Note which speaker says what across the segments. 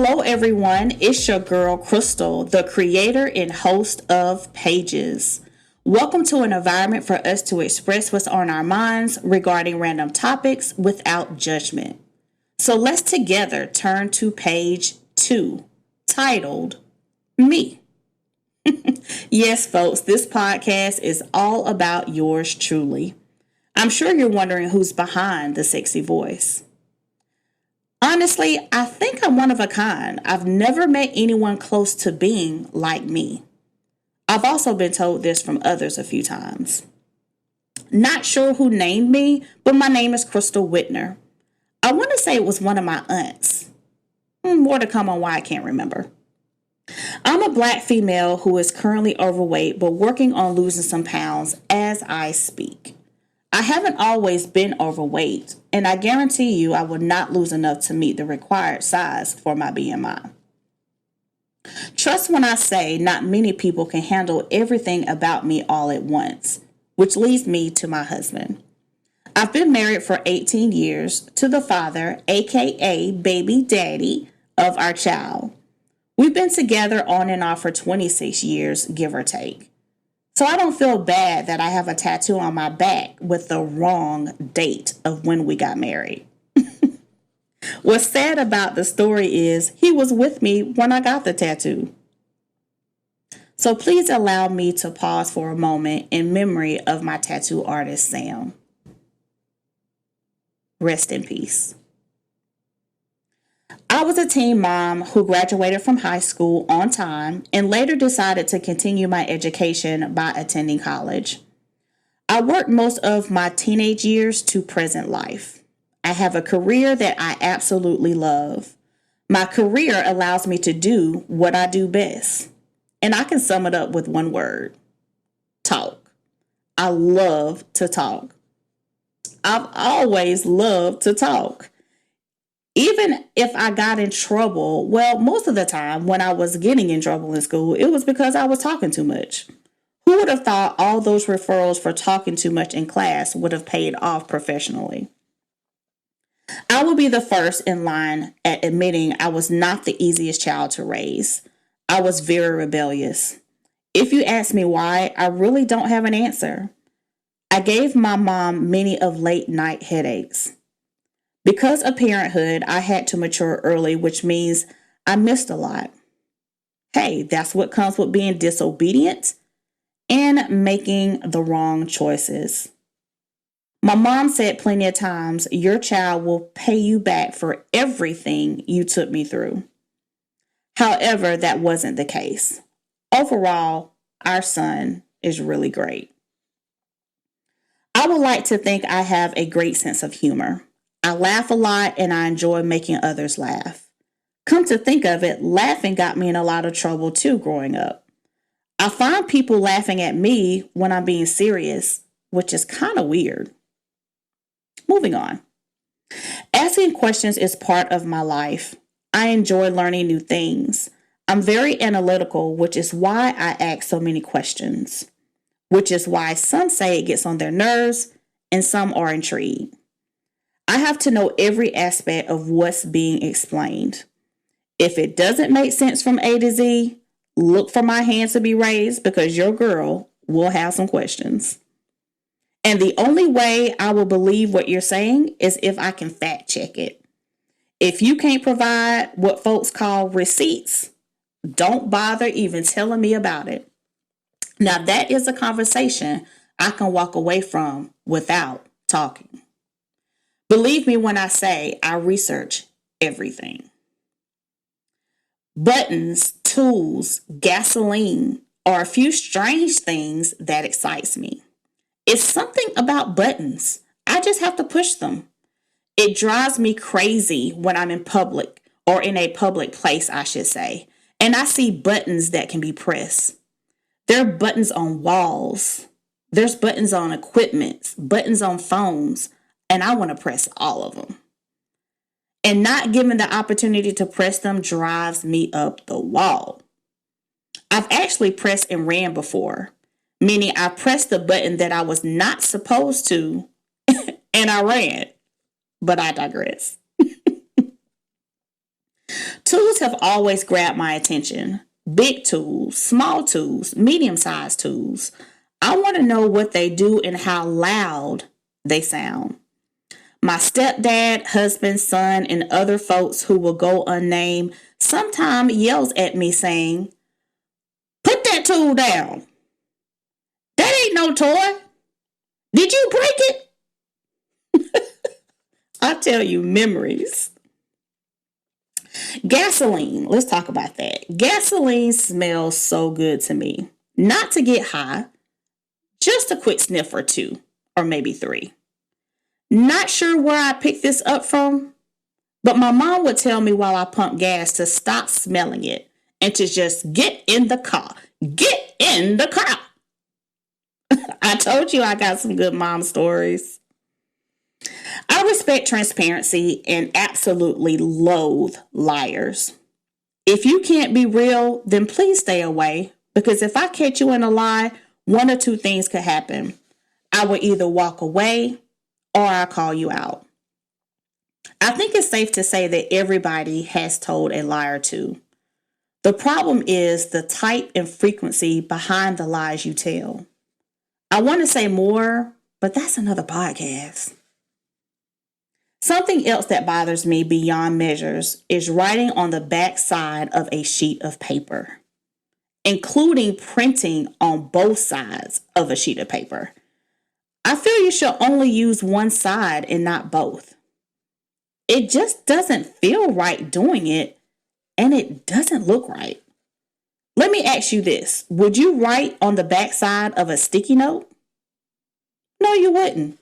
Speaker 1: Hello, everyone. It's your girl, Crystal, the creator and host of Pages. Welcome to an environment for us to express what's on our minds regarding random topics without judgment. So let's together turn to page 2, titled Me. Yes, folks, this podcast is all about yours truly. I'm sure you're wondering who's behind the sexy voice. Honestly, I think I'm one of a kind. I've never met anyone close to being like me. I've also been told this from others a few times. Not sure who named me, but my name is Crystal Whitner. I want to say it was one of my aunts. More to come on why I can't remember. I'm a black female who is currently overweight but working on losing some pounds as I speak. I haven't always been overweight, and I guarantee you I will not lose enough to meet the required size for my BMI. Trust when I say not many people can handle everything about me all at once, which leads me to my husband. I've been married for 18 years to the father, aka baby daddy, of our child. We've been together on and off for 26 years, give or take. So I don't feel bad that I have a tattoo on my back with the wrong date of when we got married. What's sad about the story is he was with me when I got the tattoo. So please allow me to pause for a moment in memory of my tattoo artist, Sam. Rest in peace. I was a teen mom who graduated from high school on time and later decided to continue my education by attending college. I worked most of my teenage years to present life. I have a career that I absolutely love. My career allows me to do what I do best. And I can sum it up with one word: talk. I love to talk. I've always loved to talk. Even if I got in trouble, well, most of the time when I was getting in trouble in school, it was because I was talking too much. Who would have thought all those referrals for talking too much in class would have paid off professionally? I will be the first in line at admitting I was not the easiest child to raise. I was very rebellious. If you ask me why, I really don't have an answer. I gave my mom many of late night headaches. Because of parenthood, I had to mature early, which means I missed a lot. Hey, that's what comes with being disobedient and making the wrong choices. My mom said plenty of times, your child will pay you back for everything you took me through. However, that wasn't the case. Overall, our son is really great. I would like to think I have a great sense of humor. I laugh a lot and I enjoy making others laugh. Come to think of it, laughing got me in a lot of trouble too growing up. I find people laughing at me when I'm being serious, which is kind of weird. Moving on. Asking questions is part of my life. I enjoy learning new things. I'm very analytical, which is why I ask so many questions, which is why some say it gets on their nerves and some are intrigued. I have to know every aspect of what's being explained. If it doesn't make sense from A to Z, look for my hands to be raised because your girl will have some questions. And the only way I will believe what you're saying is if I can fact check it. If you can't provide what folks call receipts, don't bother even telling me about it. Now that is a conversation I can walk away from without talking. Believe me when I say I research everything. Buttons, tools, gasoline are a few strange things that excites me. It's something about buttons. I just have to push them. It drives me crazy when I'm in public or in a public place, I should say, and I see buttons that can be pressed. There are buttons on walls. There's buttons on equipment, buttons on phones, and I want to press all of them. And not given the opportunity to press them drives me up the wall. I've actually pressed and ran before, meaning I pressed the button that I was not supposed to and I ran. But I digress. Tools have always grabbed my attention. Big tools, small tools, medium-sized tools. I want to know what they do and how loud they sound. My stepdad, husband, son, and other folks who will go unnamed sometimes yells at me saying, "Put that tool down. That ain't no toy. Did you break it?" I tell you, memories. Gasoline. Let's talk about that. Gasoline smells so good to me. Not to get high, just a quick sniff or two, or maybe three. Not sure where I picked this up from, but my mom would tell me while I pumped gas to stop smelling it and to just get in the car. Get in the car. I told you I got some good mom stories. I respect transparency and absolutely loathe liars. If you can't be real, then please stay away, because if I catch you in a lie, one or two things could happen. I will either walk away or I'll call you out. I think it's safe to say that everybody has told a lie or two. The problem is the type and frequency behind the lies you tell. I want to say more, but that's another podcast. Something else that bothers me beyond measures is writing on the back side of a sheet of paper, including printing on both sides of a sheet of paper. I feel you should only use one side and not both. It just doesn't feel right doing it, and it doesn't look right. Let me ask you this. Would you write on the back side of a sticky note? No, you wouldn't.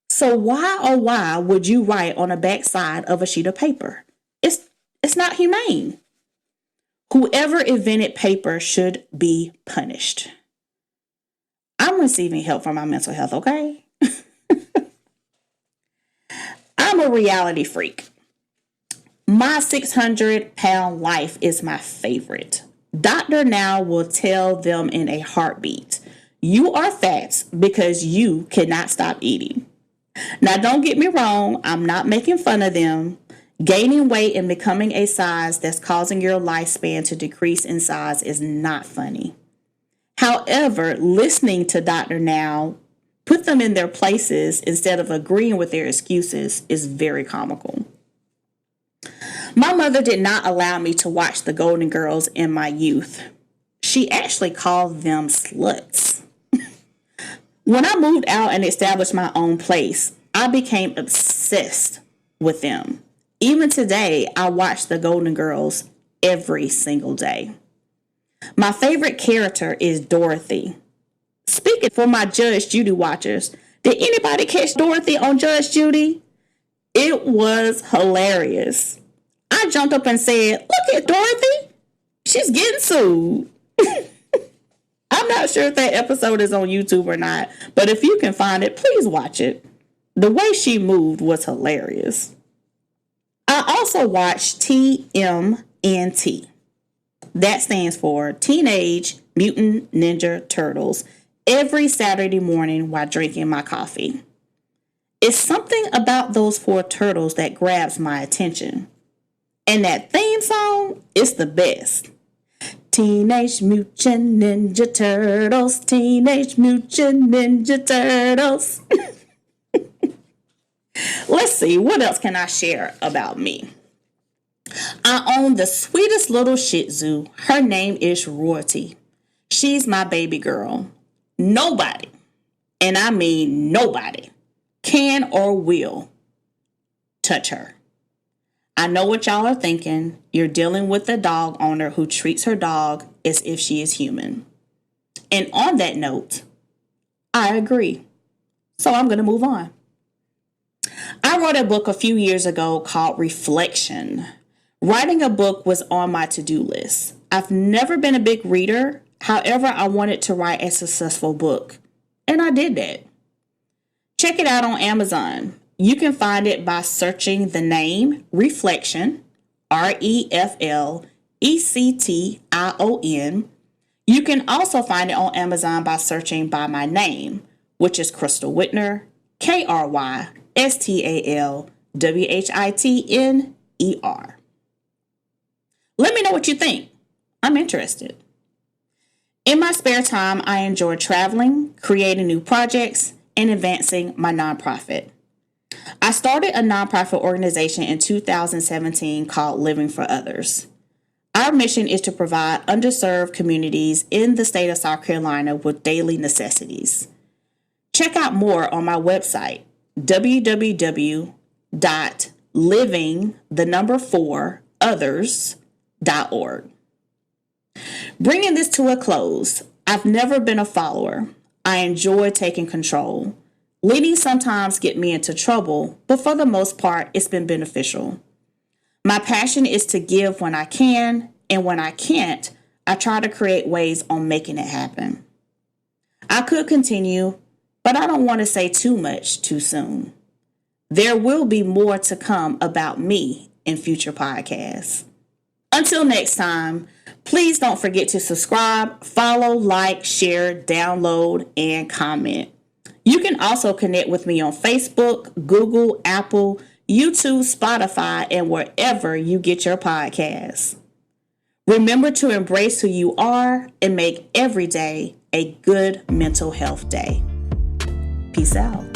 Speaker 1: So why would you write on the back side of a sheet of paper? It's not humane. Whoever invented paper should be punished. I'm receiving help for my mental health, okay? I'm a reality freak. My 600-pound life is my favorite. Dr. Now will tell them in a heartbeat, you are fat because you cannot stop eating. Now, don't get me wrong, I'm not making fun of them. Gaining weight and becoming a size that's causing your lifespan to decrease in size is not funny. However, listening to Dr. Now put them in their places instead of agreeing with their excuses is very comical. My mother did not allow me to watch the Golden Girls in my youth. She actually called them sluts. When I moved out and established my own place, I became obsessed with them. Even today, I watch the Golden Girls every single day. My favorite character is Dorothy. Speaking for my Judge Judy watchers, did anybody catch Dorothy on Judge Judy? It was hilarious. I jumped up and said, "Look at Dorothy. She's getting sued." I'm not sure if that episode is on YouTube or not, but if you can find it, please watch it. The way she moved was hilarious. I also watched TMNT. That stands for Teenage Mutant Ninja Turtles every Saturday morning while drinking my coffee. It's something about those four turtles that grabs my attention. And that theme song is the best. Teenage Mutant Ninja Turtles, Teenage Mutant Ninja Turtles. Let's see, what else can I share about me? I own the sweetest little Shih Tzu. Her name is Royalty. She's my baby girl. Nobody, and I mean nobody, can or will touch her. I know what y'all are thinking. You're dealing with a dog owner who treats her dog as if she is human. And on that note, I agree. So I'm going to move on. I wrote a book a few years ago called Reflection. Writing a book was on my to-do list. I've never been a big reader. However, I wanted to write a successful book. And I did that. Check it out on Amazon. You can find it by searching the name Reflection, Reflection. You can also find it on Amazon by searching by my name, which is Crystal Whitner, KrystalWhitner. Let me know what you think. I'm interested. In my spare time, I enjoy traveling, creating new projects, and advancing my nonprofit. I started a nonprofit organization in 2017 called Living for Others. Our mission is to provide underserved communities in the state of South Carolina with daily necessities. Check out more on my website, www.living4others.org. Bringing this to a close, I've never been a follower. I enjoy taking control. Leading sometimes get me into trouble, but for the most part, it's been beneficial. My passion is to give when I can, and when I can't, I try to create ways on making it happen. I could continue, but I don't want to say too much too soon. There will be more to come about me in future podcasts. Until next time, please don't forget to subscribe, follow, like, share, download, and comment. You can also connect with me on Facebook, Google, Apple, YouTube, Spotify, and wherever you get your podcasts. Remember to embrace who you are and make every day a good mental health day. Peace out.